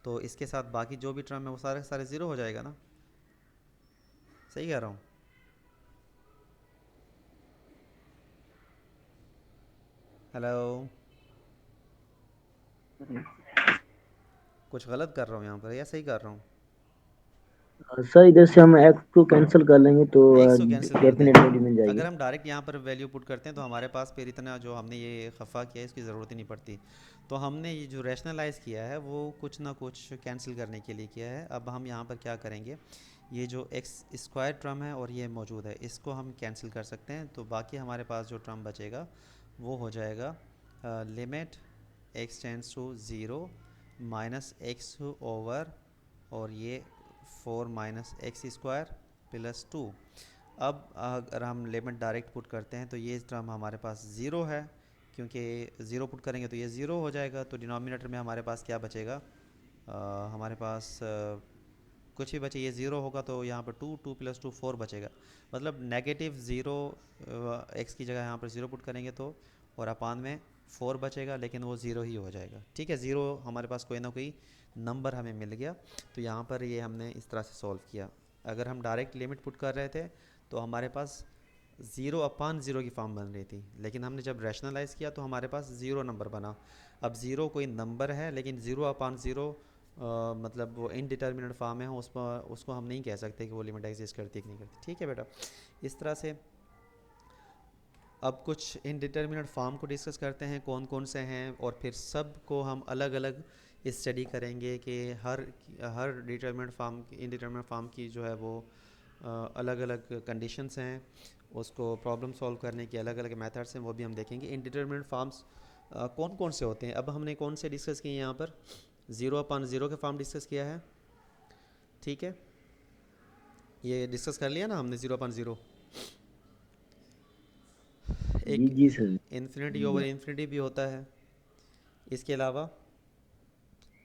तो इसके साथ बाकी जो भी टर्म है वो सारे सारे ज़ीरो हो जाएगा ना, सही कह रहा हूँ। हेलो, कुछ गलत कर रहा हूँ यहाँ पर या सही कर रहा हूँ। सर इधर से हम x को कैंसिल कर लेंगे तो एक्स को कैंसिल कर दें। डेफिनेट वैल्यू मिल अगर जाएगी। हम डायरेक्ट यहाँ पर वैल्यू पुट करते हैं तो हमारे पास फिर इतना जो हमने ये खफा किया है इसकी ज़रूरत ही नहीं पड़ती। तो हमने ये जो रैशनलाइज़ किया है वो कुछ ना कुछ कैंसिल करने के लिए किया है। अब हम यहाँ पर क्या करेंगे, ये जो x² टर्म है और ये मौजूद है, इसको हम कैंसिल कर सकते हैं। तो बाकी हमारे पास जो टर्म बचेगा वो हो जाएगा limit x tends to 0 -x over, और ये 4 -x² +2। अब अगर हम लिमिट डायरेक्ट पुट करते हैं तो ये टर्म हमारे पास ज़ीरो है, क्योंकि ज़ीरो पुट करेंगे तो ये ज़ीरो हो जाएगा। तो डिनोमिनेटर में हमारे पास क्या बचेगा, हमारे पास कुछ भी बचे, ये ज़ीरो होगा तो यहाँ पर 2 + 2 4 बचेगा। मतलब नेगेटिव ज़ीरो एक्स की जगह यहाँ पर ज़ीरो पुट करेंगे तो, और अपान में 4 बचेगा, लेकिन वो ज़ीरो ही हो जाएगा, ठीक है। ज़ीरो हमारे पास कोई ना कोई नंबर हमें मिल गया। तो यहाँ पर ये हमने इस तरह से सॉल्व किया। अगर हम डायरेक्ट लिमिट पुट कर रहे थे तो हमारे पास 0/0 की फॉर्म बन रही थी, लेकिन हमने जब रैशनलाइज़ किया तो हमारे पास ज़ीरो नंबर बना। अब ज़ीरो कोई नंबर है, लेकिन 0/0 मतलब वो इनडिटर्मिनेट फॉर्म है, उस पर उसको हम नहीं कह सकते कि वो लिमिट एग्जिस्ट करती है कि नहीं करती, ठीक है बेटा। इस तरह से अब कुछ इनडिटर्मिनेट फॉर्म को डिस्कस करते हैं कौन कौन से हैं, और फिर सब को हम अलग अलग स्टडी करेंगे कि हर डिटर्मिनेट फॉर्म इनडिटर्मिनेट फॉर्म की जो है वो अलग अलग कंडीशंस हैं, उसको प्रॉब्लम सॉल्व करने की अलग अलग मेथड्स हैं, वो भी हम देखेंगे। इनडिटर्मिनेट फॉर्म्स कौन कौन से होते हैं, अब हमने कौन से डिस्कस किए हैं यहाँ पर, 0/0 के फॉर्म डिस्कस किया है, ठीक है। ये डिस्कस कर लिया ना हमने 0/0। जी एक जी सर। इन्फिनिटी ओवर इन्फिनिटी भी होता है। इसके अलावा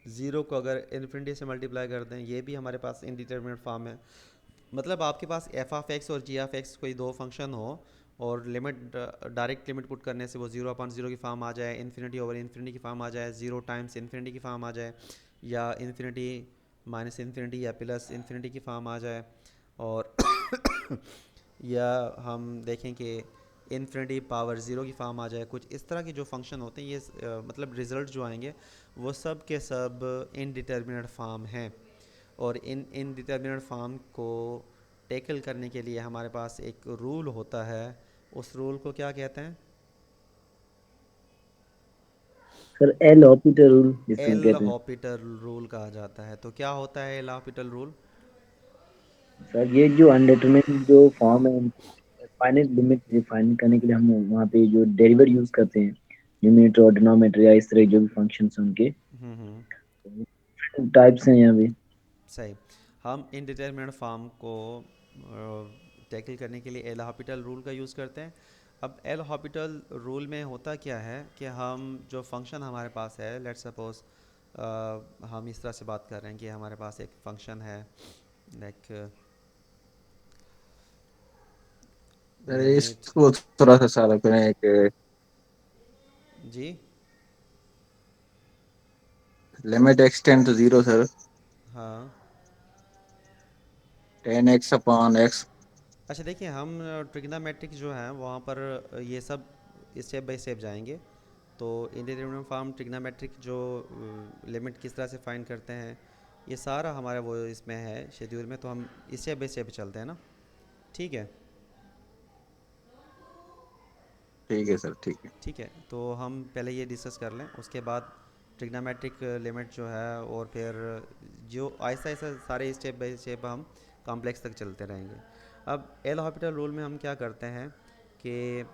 ज़ीरो को अगर इन्फिनिटी से मल्टीप्लाई कर दें, ये भी हमारे पास इनडिटर्मिनेट फॉर्म है। मतलब आपके पास f(x) और g(x) कोई दो फंक्शन हो, और लिमिट डायरेक्ट लिमिट पुट करने से वो 0/0 की फॉर्म आ जाए, इन्फिनिटी ओवर इन्फिनिटी की फॉर्म आ जाए, 0 टाइम्स इन्फिनिटी की फॉर्म आ जाए, या इन्फिनिटी माइनस इन्फिनिटी या प्लस इन्फिनिटी की फॉर्म आ जाए, और या हम देखें कि इन्फिनिटी पावर ज़ीरो की फॉर्म आ जाए। कुछ इस तरह के जो फंक्शन होते हैं ये मतलब रिज़ल्ट जो आएंगे वो सब के सब इनडिटर्मिनेट फॉर्म हैं। और इन इनडिटर्मिनेट फॉर्म को टैकल करने के लिए हमारे पास एक रूल होता है, उस रूल को क्या कहते हैं, सर एल हॉपिटल रूल जिसको हम एल कहते हैं। हॉपिटल रूल कहा जाता है। तो क्या होता है एल हॉपिटल रूल, सर ये जो अनडिटरमिन्ड जो फॉर्म है उनको फाइनाइट लिमिट डिफाइन करने के लिए हम वहाँ पे जो डेरिवेटिव यूज करते हैं, न्यूमरेटर और डिनोमिनेटर या इस तरह जो भी फंक्शंस हैं उनके हम्म, टाइप्स हैं यहाँ पे। सही। हम इनडिटरमिनेट फॉर्म को टैकल करने के लिए एल हॉपिटल रूल का यूज़ करते हैं। अब एल हॉपिटल रूल में होता क्या है कि हम जो फंक्शन हमारे पास है, लेट्स सपोज हम इस तरह से बात कर रहे हैं कि हमारे पास एक फंक्शन है लाइक सर लिमिट। इसको थोड़ा सा सारा करें एक जी। Limit x tends to zero sir, हाँ। 10x/x। अच्छा देखिए, हम ट्रिग्नोमेट्रिक जो है वहाँ पर ये सब स्टेप बाय स्टेप जाएंगे। तो इंडिटरमिनेट फॉर्म ट्रिग्नोमेट्रिक जो लिमिट किस तरह से फाइंड करते हैं, ये सारा हमारा वो इसमें है शेड्यूल में, तो हम स्टेप बाय स्टेप चलते हैं ना। ठीक है। ठीक है सर, ठीक है। ठीक है, तो हम पहले ये डिस्कस कर लें, उसके बाद ट्रिग्नोमेट्रिक लिमिट जो है, और फिर जो आहिस्ता आहिस्ता सारे स्टेप बाय स्टेप हम कॉम्प्लेक्स तक चलते रहेंगे। अब एल हॉपिटल रूल में हम क्या करते हैं कि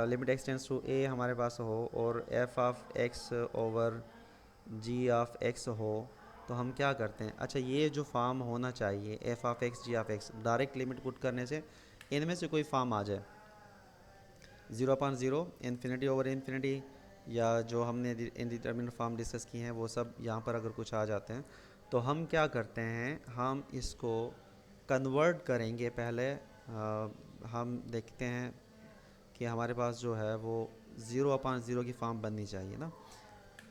लिमिट एक्सटेंड्स टू ए हमारे पास हो और F of X over G of X हो, तो हम क्या करते हैं, अच्छा ये जो फॉर्म होना चाहिए F of X G of X, direct limit put करने से इनमें से कोई फॉर्म आ जाए, 0/0, इन्फिनिटी ओवर इन्फिनिटी, या जो हमने इनडिटर्मिनेट फॉर्म डिस्कस की हैं वो सब यहाँ पर अगर कुछ आ जाते हैं, तो हम क्या करते हैं, हम इसको कन्वर्ट करेंगे पहले। हम देखते हैं कि हमारे पास जो है वो 0/0 की फॉर्म बननी चाहिए ना।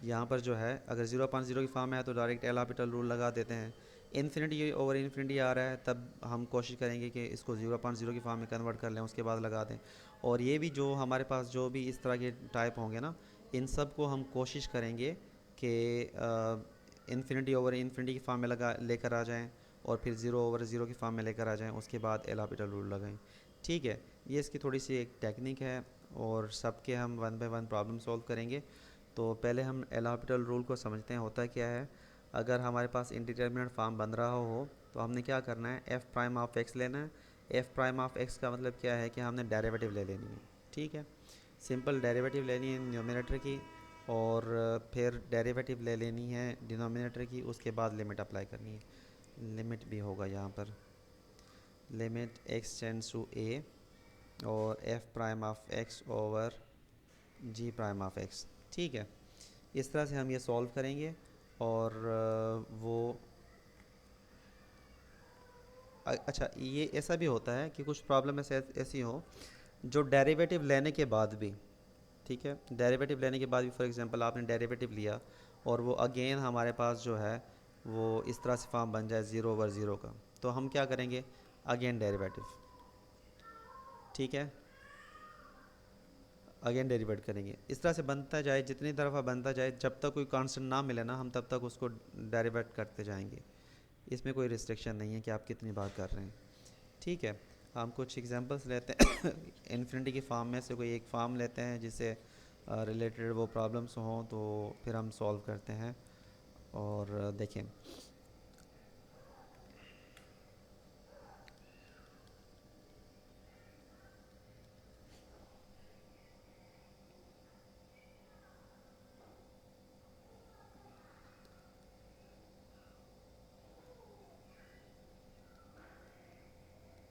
यहाँ पर जो है अगर 0/0 की फॉर्म है तो डायरेक्ट एल हॉपिटल रूल लगा देते हैं। इन्फिनिटी ओवर इन्फिनिटी आ रहा है तब हम कोशिश करेंगे कि इसको 0/0 की फॉर्म में कन्वर्ट कर लें, उसके बाद लगा दें। और ये भी जो हमारे पास जो भी इस तरह के टाइप होंगे ना, इन सब को हम कोशिश करेंगे कि इन्फिनिटी ओवर इन्फिनिटी की फॉर्म में लगा लेकर आ जाएँ, और फिर 0/0 की फॉर्म में लेकर आ जाएँ, उसके बाद एल हॉपिटल रूल लगाएं। ठीक है, ये इसकी थोड़ी सी एक टेक्निक है, और सबके हम one by one problem solve करेंगे। तो पहले हम एल हॉपिटल रूल को समझते हैं होता क्या है। अगर हमारे पास इंडिटरमिनेट फॉर्म बन रहा हो तो हमने क्या करना है, एफ़ प्राइम ऑफ एक्स लेना है। एफ़ प्राइम ऑफ एक्स का मतलब क्या है कि हमने डेरिवेटिव ले लेनी है। ठीक है, सिंपल डेरिवेटिव लेनी है न्यूमरेटर की, और फिर डेरिवेटिव ले लेनी है डिनोमिनेटर की, उसके बाद लिमिट अप्लाई करनी है। लिमिट भी होगा यहाँ पर, लिमिट एक्स टेंड्स टू ए और F prime of X over G prime of X. ठीक है, इस तरह से हम ये सॉल्व करेंगे। और वो अच्छा ये ऐसा भी होता है कि कुछ प्रॉब्लम ऐसे ऐसी हो जो डेरिवेटिव लेने के बाद भी, ठीक है, डेरिवेटिव लेने के बाद भी, फॉर एग्जांपल आपने डेरिवेटिव लिया और वो अगेन हमारे पास जो है वो इस तरह से फॉर्म बन जाए 0/0 का, तो हम क्या करेंगे, अगेन डेरिवेटिव। ठीक है, अगेन डेरिवेट करेंगे, इस तरह से बनता जाए, जितनी दफ़ा बनता जाए, जब तक कोई कांस्टेंट ना मिले ना हम तब तक उसको डेरिवेट करते जाएंगे। इसमें कोई रिस्ट्रिक्शन नहीं है कि आप कितनी बार कर रहे हैं। ठीक है, हम कुछ एग्जांपल्स लेते हैं इन्फिनिटी की फॉर्म में से कोई एक फॉर्म लेते हैं जिससे रिलेटेड वो प्रॉब्लम्स हों, तो फिर हम सॉल्व करते हैं। और देखें,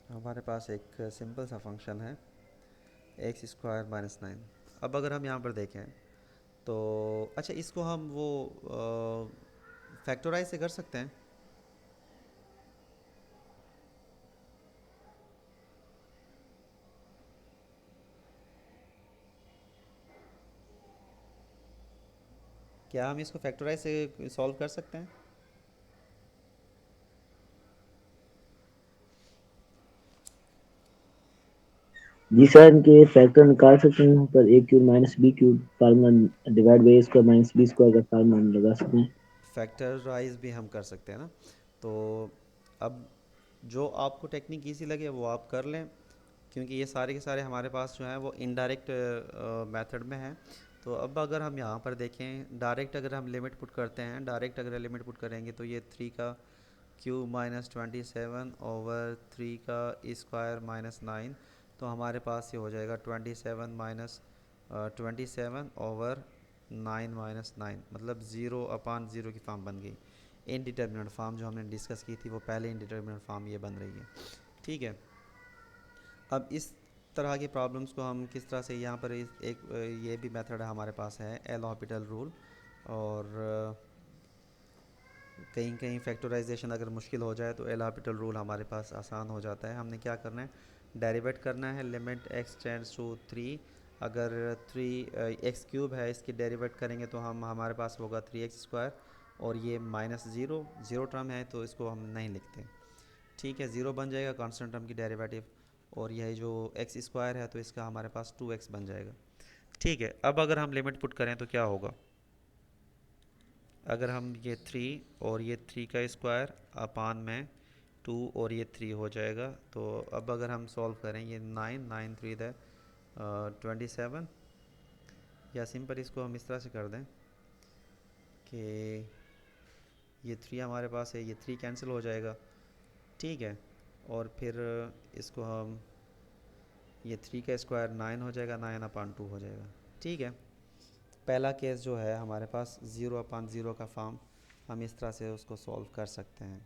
हमारे पास एक सिंपल सा फंक्शन है x² - 9। अब अगर हम यहाँ पर देखें तो अच्छा इसको हम वो फैक्टराइज से कर सकते हैं। क्या हम इसको फैक्टराइज से सॉल्व कर सकते हैं? जी सर, इनके फैक्टर निकाल सकते हैं यहाँ पर, a cube minus b cube formula divide by a square minus B square का फार्मूला हम लगा सकते हैं। फैक्टराइज भी हम कर सकते हैं ना। तो अब जो आपको टेक्निक ईजी लगे वो आप कर लें, क्योंकि ये सारे के सारे हमारे पास जो हैं वो इनडायरेक्ट मेथड में हैं। तो अब अगर हम यहाँ पर देखें, डायरेक्ट अगर हम लिमिट पुट करते हैं, डायरेक्ट अगर लिमिट पुट करेंगे तो ये 3 का क्यूब माइनस 27 ओवर 3 का स्क्वायर माइनस 9, तो हमारे पास ये हो जाएगा 27 ओवर 9 - 9, मतलब 0/0 की फॉर्म बन गई। इनडिटर्मिनेट फार्म जो हमने डिस्कस की थी वो पहले इनडिटर्मिनेट फार्म ये बन रही है। ठीक है, अब इस तरह की प्रॉब्लम्स को हम किस तरह से यहाँ पर ये भी मेथड हमारे पास है एल हॉपिटल रूल। और कहीं कहीं फैक्टराइजेशन अगर मुश्किल हो जाए तो एल हॉपिटल रूल हमारे पास आसान हो जाता है। हमने क्या करना है, डेरिवेट करना है लिमिट एक्स टेंड्स टू 3। अगर 3 x³ है, इसकी डेरिवेट करेंगे तो हमारे पास होगा 3x²। और ये -0 ज़ीरो टर्म है तो इसको हम नहीं लिखते। ठीक है, ज़ीरो बन जाएगा कांस्टेंट टर्म की डेरिवेटिव। और यह जो x² है तो इसका हमारे पास 2x बन जाएगा। ठीक है, अब अगर हम लिमिट पुट करें तो क्या होगा, अगर हम ये 3 और ये 3 का स्क्वायर अपान में 2 और ये 3 हो जाएगा। तो अब अगर हम सॉल्व करें, ये 9 9 3 27, या सिंपल इसको हम इस तरह से कर दें कि ये 3 हमारे पास है, ये 3 कैंसिल हो जाएगा। ठीक है, और फिर इसको हम ये 3 का स्क्वायर 9 हो जाएगा, 9/2 हो जाएगा। ठीक है, पहला केस जो है हमारे पास 0/0 का फॉर्म, हम इस तरह से उसको सॉल्व कर सकते हैं।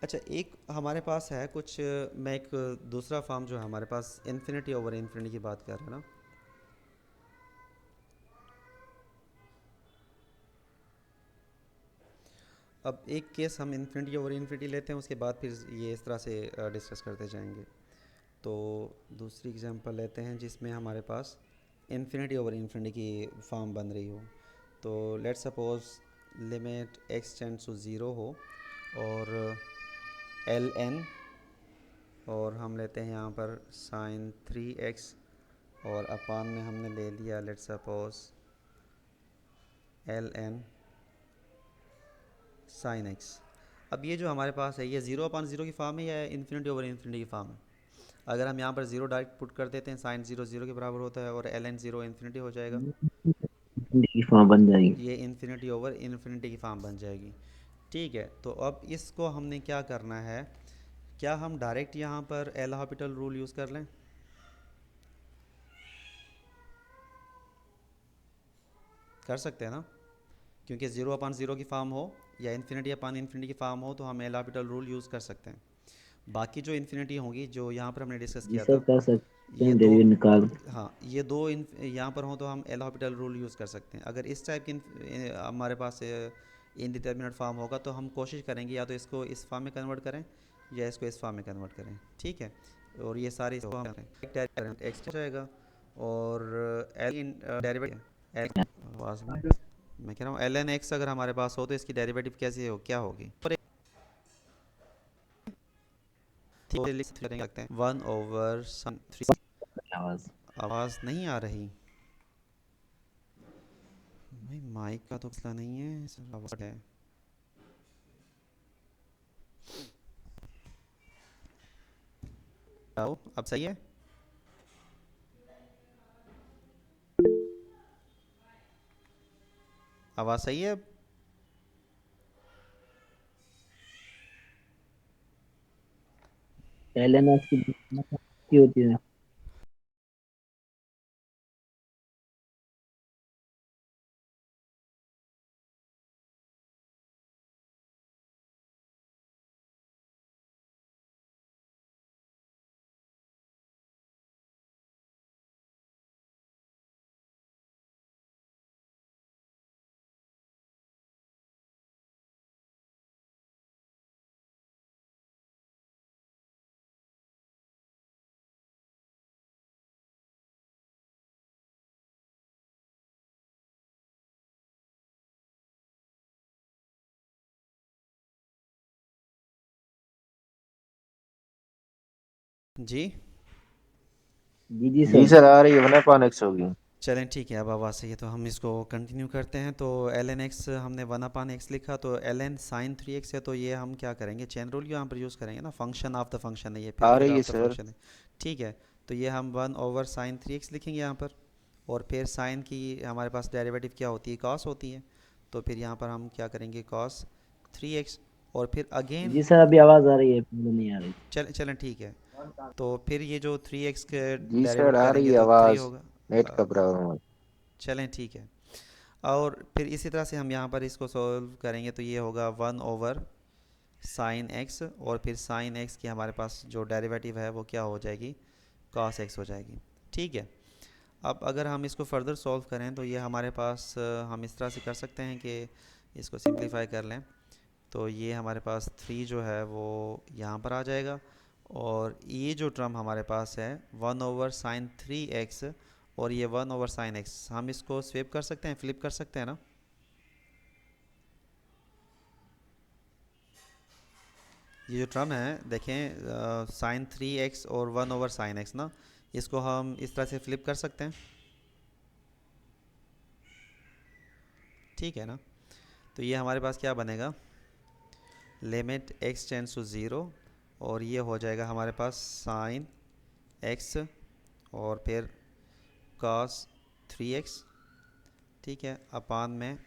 अच्छा, एक हमारे पास है कुछ, मैं एक दूसरा फॉर्म जो है हमारे पास इन्फिनिटी ओवर इन्फिनिटी की बात कर रहे हैं ना। अब एक केस हम इन्फिनिटी ओवर इन्फिनिटी लेते हैं, उसके बाद फिर ये इस तरह से डिस्कस करते जाएंगे। तो दूसरी एग्जांपल लेते हैं जिसमें हमारे पास इन्फिनिटी ओवर इन्फिनिटी की फॉर्म बन रही हो। तो let's suppose limit x tends to zero हो और एल एन, और हम लेते हैं यहाँ पर साइन 3x, और अपान में हमने ले लिया let's suppose L N sine x। अब ये जो हमारे पास है ये 0/0 की फॉर्म है या इन्फिनिटी ओवर इन्फिनिटी की फॉर्म है। अगर हम यहाँ पर 0 डायरेक्ट पुट कर देते हैं, साइन 0 0 के बराबर होता है और एल एन 0 इन्फिनिटी हो जाएगा। की फॉर्म बन जाएगी। ये इन्फिनिटी ओवर इन्फिनिटी की फॉर्म बन जाएगी। ठीक है, तो अब इसको हमने क्या करना है, क्या हम डायरेक्ट यहाँ पर एल हॉपिटल रूल यूज़ कर लें? कर सकते हैं ना, क्योंकि 0/0 की फॉर्म हो या इन्फिनिटी अपान इन्फिनिटी की फॉर्म हो तो हम एल हॉपिटल रूल यूज़ कर सकते हैं। बाकी जो इन्फिनिटी होंगी जो यहाँ पर हमने डिस्कस जी किया सर, था, कर सकते ये हैं दो, डेरिवेटिव निकाल। हाँ ये दो यहाँ पर हों तो हम एल हॉपिटल रूल यूज़ कर सकते हैं। अगर इस टाइप की हमारे पास इनडिटर्मिनेट फॉर्म होगा तो हम कोशिश करेंगे या तो इसको इस फॉर्म में कन्वर्ट करें या इसको इस फॉर्म में कन्वर्ट करें। ठीक है, और ये सारी इसको हम एक्स हो जाएगा और एल डेरिवेटिव एल, आवाज़ में मैं कह रहा हूँ एल एन एक्स अगर हमारे पास हो तो इसकी डेरिवेटिव कैसे हो, क्या होगी, लिख सकते हैं 1/3। आवाज आवाज़ नहीं आ रही भाई, माइक का तो मसला नहीं है, सिर्फ आवाज़ है। आओ अब सही है। आवाज़ सही है अब। एलएनएस की होती है। जी जी जी जी सर। सर, आ रही है, 1/x होगी। चलें ठीक है, अब आवाज़ सही है तो हम इसको कंटिन्यू करते हैं। तो एल एन एक्स हमने 1/x लिखा, तो एल एन साइन 3x है, तो ये हम क्या करेंगे, चेन रूल यहाँ पर यूज़ करेंगे ना, फंक्शन ऑफ द फंक्शन है ये, आ फिर रही है ऑफ द सर। फंक्शन है। ठीक है, तो ये हम 1/sin 3x लिखेंगे यहाँ पर, और फिर साइन की हमारे पास डेरिवेटिव क्या होती है, कॉस होती है। तो फिर यहाँ पर हम क्या करेंगे, कॉस 3x, और फिर अगेन जी सर, अभी आवाज आ रही है, पहले नहीं आ रही। चलें ठीक है। तो फिर ये जो 3x के जी सर, डेरिवेट आ रही करेंगे है तो 3 आवाज। होगा। नेट का प्रॉब्लम है। चलें ठीक है। और फिर इसी तरह से हम यहाँ पर इसको सॉल्व करेंगे तो ये होगा 1 ओवर साइन एक्स, और फिर साइन एक्स की हमारे पास जो डेरिवेटिव है वो क्या हो जाएगी, कॉस एक्स हो जाएगी। ठीक है। अब अगर हम इसको फर्दर सॉल्व करें तो ये हमारे पास हम इस तरह से कर सकते हैं कि इसको सिंप्लीफाई कर लें। तो ये हमारे पास 3 जो है वो यहाँ पर आ जाएगा, और ये जो टर्म हमारे पास है 1 ओवर साइन 3 एक्स, और ये 1 ओवर साइन एक्स, हम इसको स्वेप कर सकते हैं, फ्लिप कर सकते हैं ना। ये जो टर्म है देखें, साइन 3 एक्स और 1 ओवर साइन एक्स ना, इसको हम इस तरह से फ्लिप कर सकते हैं। ठीक है ना। तो ये हमारे पास क्या बनेगा, limit x tends to zero, और ये हो जाएगा हमारे पास साइन एक्स और फिर कॉस 3 एक्स। ठीक है, अपान में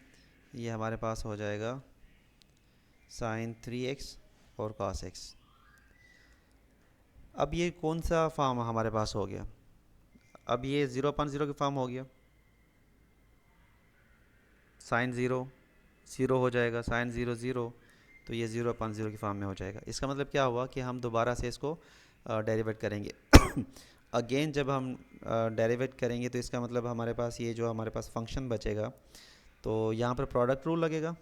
ये हमारे पास हो जाएगा साइन 3 एक्स और कॉस एक्स। अब ये कौन सा फॉर्म हमारे पास हो गया, अब ये 0/0 की फॉर्म हो गया। साइन 0 0 हो जाएगा, साइन 0 0, तो ये 0/0 की फॉर्म में हो जाएगा। इसका मतलब क्या हुआ कि हम दोबारा से इसको डेरिवेट करेंगे। अगेन जब हम डेरिवेट करेंगे तो इसका मतलब हमारे पास ये जो हमारे पास फंक्शन बचेगा, तो यहाँ पर प्रोडक्ट रूल लगेगा,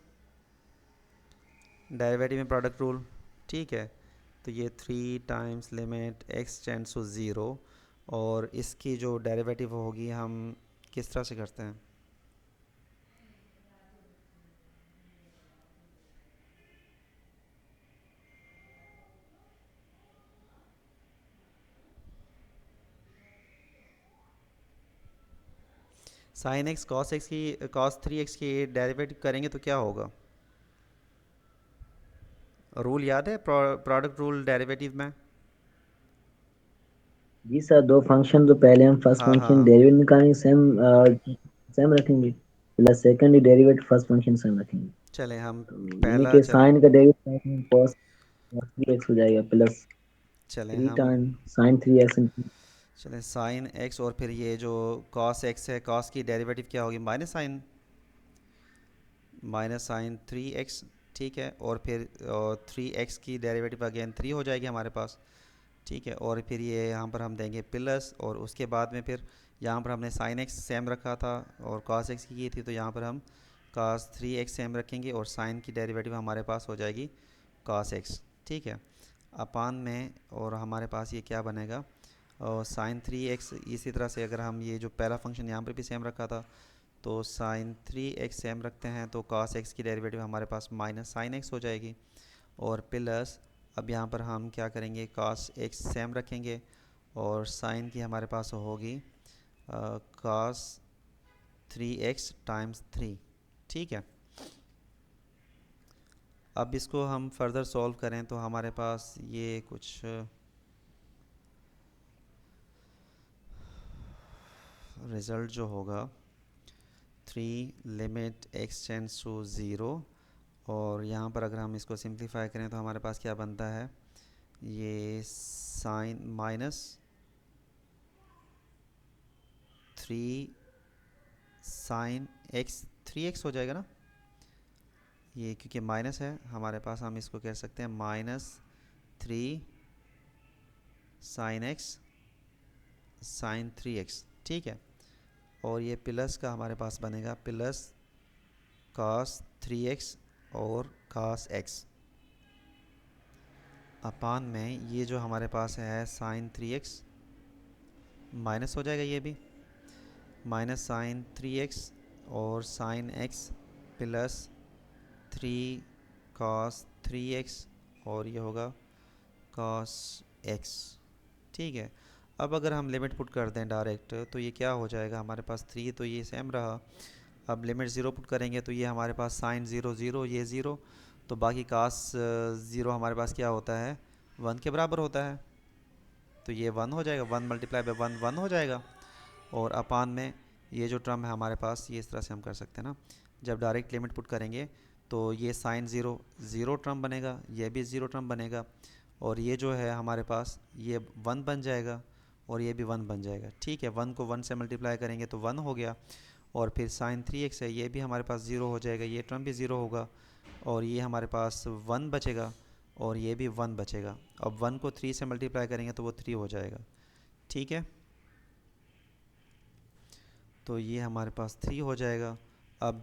डेरिवेटिव में प्रोडक्ट रूल। ठीक है। तो ये 3 times limit x tends to zero, और इसकी जो डेरिवेटिव होगी हम किस तरह से करते हैं, साइन एक्स कॉस 3 एक्स की डेरिवेटिव करेंगे तो क्या होगा, रूल याद है प्रोडक्ट रूल डेरिवेटिव में। जी सर, दो फंक्शन जो पहले हम फर्स्ट हाँ फंक्शन हाँ। डेरिवेट निकालेंगे सेम सेम रखेंगे, plus second derivative first function same रखेंगे। चलें हम तो यानी पहला कि चलें साइन का डेरिवेट cos 3x हो जाएगा, प्लस चलें थ्री हम टाइम साइन 3x। चलें साइन एक्स, और फिर ये जो कॉस एक्स है, कॉस की डेरिवेटिव क्या होगी, माइनस साइन 3 एक्स। ठीक है, और फिर 3 एक्स की डेरिवेटिव अगेन 3 हो जाएगी हमारे पास। ठीक है, और फिर ये यहाँ पर हम देंगे प्लस, और उसके बाद में फिर यहाँ पर हमने साइन एक्स सेम रखा था और कॉस एक्स की थी, तो यहाँ पर हम cos 3 एक्स सेम रखेंगे, और साइन की डेरिवेटिव हमारे पास हो जाएगी कॉस एक्स। ठीक है, अपान में, और हमारे पास ये क्या बनेगा, और साइन 3 एक्स, इसी तरह से अगर हम ये जो पहला फंक्शन यहाँ पर भी सेम रखा था, तो साइन 3 एक्स सेम रखते हैं, तो कॉस एक्स की डेरिवेटिव हमारे पास माइनस साइन एक्स हो जाएगी, और प्लस अब यहाँ पर हम क्या करेंगे, कॉस एक्स सेम रखेंगे, और साइन की हमारे पास होगी cos 3x टाइम्स 3। ठीक है। अब इसको हम फर्दर सॉल्व करें तो हमारे पास ये कुछ रिज़ल्ट जो होगा, 3 लिमिट x टेंड्स टू 0, और यहाँ पर अगर हम इसको सिंप्लीफाई करें तो हमारे पास क्या बनता है, ये sign minus 3 sign x 3x हो जाएगा ना, ये क्योंकि माइनस है हमारे पास, हम इसको कह सकते हैं -3 साइन x साइन 3x। ठीक है, और ये प्लस का हमारे पास बनेगा प्लस cos 3x और cos x, अपान में ये जो हमारे पास है साइन 3x, माइनस हो जाएगा ये भी, -साइन 3x और sign x plus 3 cos 3x, और ये होगा cos x। ठीक है, अब अगर हम लिमिट पुट कर दें डायरेक्ट तो ये क्या हो जाएगा, हमारे पास 3 तो ये सेम रहा, अब लिमिट 0 पुट करेंगे तो ये हमारे पास साइन 0 0, ये 0, तो बाकी cos 0 हमारे पास क्या होता है, 1 के बराबर होता है, तो ये 1 हो जाएगा, 1 मल्टीप्लाई बाई 1 1 हो जाएगा, और अपान में ये जो टर्म है हमारे पास, ये इस तरह से हम कर सकते हैं ना, जब डायरेक्ट लिमिट पुट करेंगे तो ये साइन 0 0 टर्म बनेगा, ये भी 0 टर्म बनेगा, और ये जो है हमारे पास ये 1 बन जाएगा, और ये भी 1 बन जाएगा। ठीक है, 1 को 1 से मल्टीप्लाई करेंगे तो 1 हो गया, और फिर साइन 3x है, ये भी हमारे पास ज़ीरो हो जाएगा, ये टर्म भी ज़ीरो होगा, और ये हमारे पास 1 बचेगा, और ये भी 1 बचेगा। अब 1 को 3 से मल्टीप्लाई करेंगे तो वो 3 हो जाएगा। ठीक है, तो ये हमारे पास 3 हो जाएगा। अब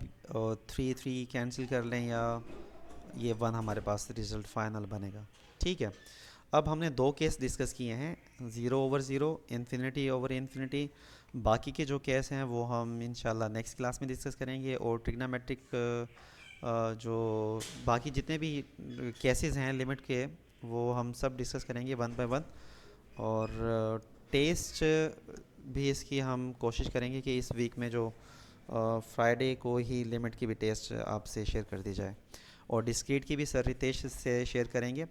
3 3 कैंसिल कर लें, या ये 1 हमारे पास रिज़ल्ट फाइनल बनेगा। ठीक है, अब हमने दो केस डिस्कस किए हैं, zero over zero, infinity over infinity. बाकी के जो केस हैं वो हम इंशाल्लाह नेक्स्ट क्लास में डिस्कस करेंगे, और ट्रिग्नोमेट्रिक जो बाकी जितने भी केसेस हैं लिमिट के, वो हम सब डिस्कस करेंगे वन बाय वन। और टेस्ट भी इसकी हम कोशिश करेंगे कि इस वीक में जो फ्राइडे को ही लिमिट की भी टेस्ट आपसे शेयर कर दी जाए, और डिस्क्रीट की भी सर रितेश से शेयर करेंगे।